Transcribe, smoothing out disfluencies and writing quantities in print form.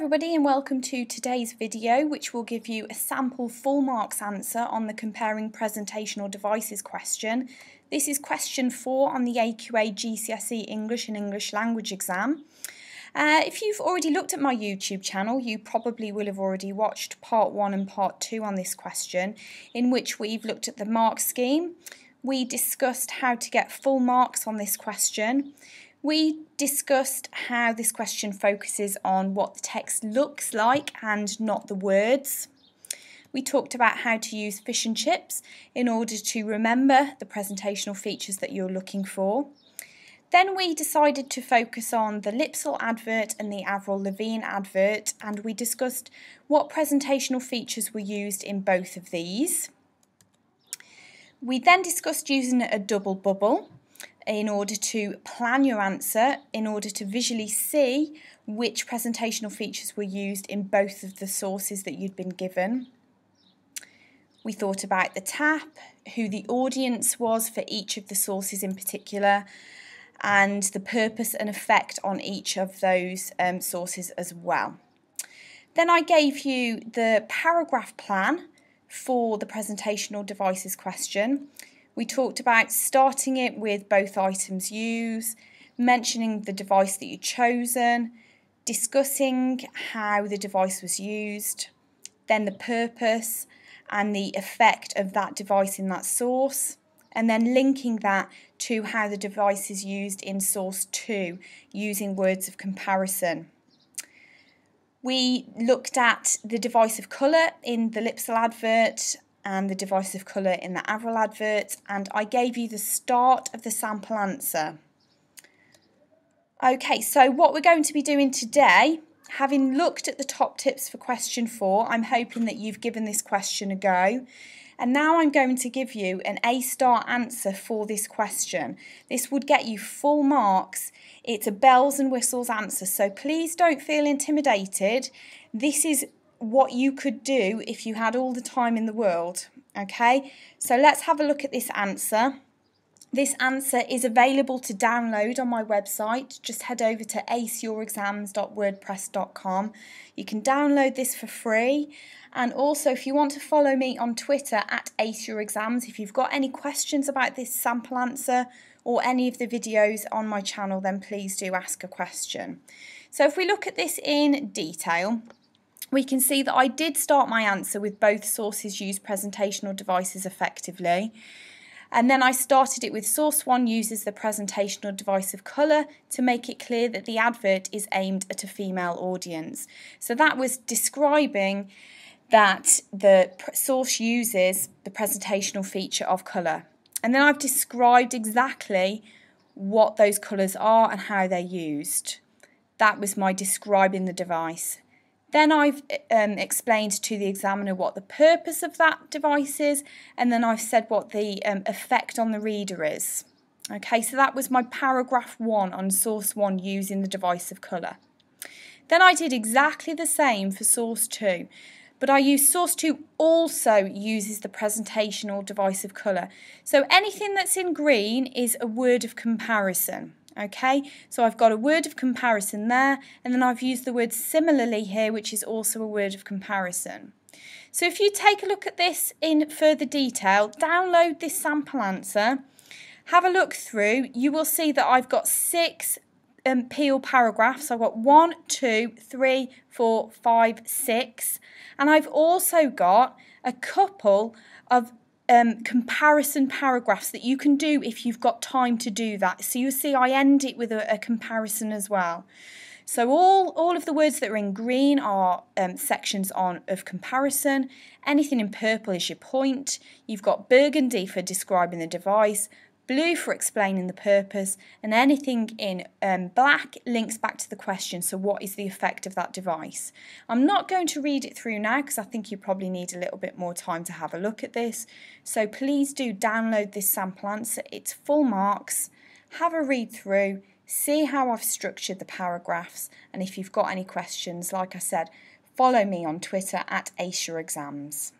everybody and welcome to today's video, which will give you a sample full marks answer on the comparing presentational devices question. This is question 4 on the AQA GCSE English and English language exam. If you've already looked at my YouTube channel, you probably will have already watched part 1 and part 2 on this question, in which we've looked at the mark scheme. We discussed how to get full marks on this question. We discussed how this question focuses on what the text looks like and not the words. We talked about how to use fish and chips in order to remember the presentational features that you're looking for. Then we decided to focus on the Lipsell advert and the Avril Lavigne advert, and we discussed what presentational features were used in both of these. We then discussed using a double bubble in order to plan your answer, in order to visually see which presentational features were used in both of the sources that you'd been given. We thought about the tap, who the audience was for each of the sources in particular, and the purpose and effect on each of those sources as well. Then I gave you the paragraph plan for the presentational devices question. We talked about starting it with both items used, mentioning the device that you'd chosen, discussing how the device was used, then the purpose and the effect of that device in that source, and then linking that to how the device is used in source 2 using words of comparison. We looked at the device of colour in the Lipsell advert and the device of colour in the Avril advert, and I gave you the start of the sample answer. Okay, so what we're going to be doing today, having looked at the top tips for question 4, I'm hoping that you've given this question a go. And now I'm going to give you an A-star answer for this question. This would get you full marks. It's a bells and whistles answer, so please don't feel intimidated. This is what you could do if you had all the time in the world. Okay, so let's have a look at this answer. This answer is available to download on my website. Just head over to aceyourexams.wordpress.com. You can download this for free. And also, if you want to follow me on Twitter at aceyourexams, if you've got any questions about this sample answer or any of the videos on my channel, then please do ask a question. So if we look at this in detail, we can see that I did start my answer with both sources use presentational devices effectively. And then I started it with source 1 uses the presentational device of colour to make it clear that the advert is aimed at a female audience. So that was describing that the source uses the presentational feature of colour. And then I've described exactly what those colours are and how they're used. That was my describing the device. Then I've explained to the examiner what the purpose of that device is, and then I've said what the effect on the reader is. Okay, so that was my paragraph 1 on source 1 using the device of colour. Then I did exactly the same for source 2, but I used source 2 also uses the presentational device of colour. So anything that's in green is a word of comparison. Okay, so I've got a word of comparison there, and then I've used the word similarly here, which is also a word of comparison. So if you take a look at this in further detail, download this sample answer, have a look through, you will see that I've got 6 peel paragraphs. I've got 1, 2, 3, 4, 5, 6, and I've also got a couple of comparison paragraphs that you can do if you've got time to do that. So you'll see I end it with a comparison as well. So all of the words that are in green are sections of comparison. Anything in purple is your point. You've got burgundy for describing the device, blue for explaining the purpose, and anything in black links back to the question, so what is the effect of that device? I'm not going to read it through now because I think you probably need a little bit more time to have a look at this, so please do download this sample answer. It's full marks. Have a read through, see how I've structured the paragraphs, and if you've got any questions, like I said, follow me on Twitter at aceyourexams.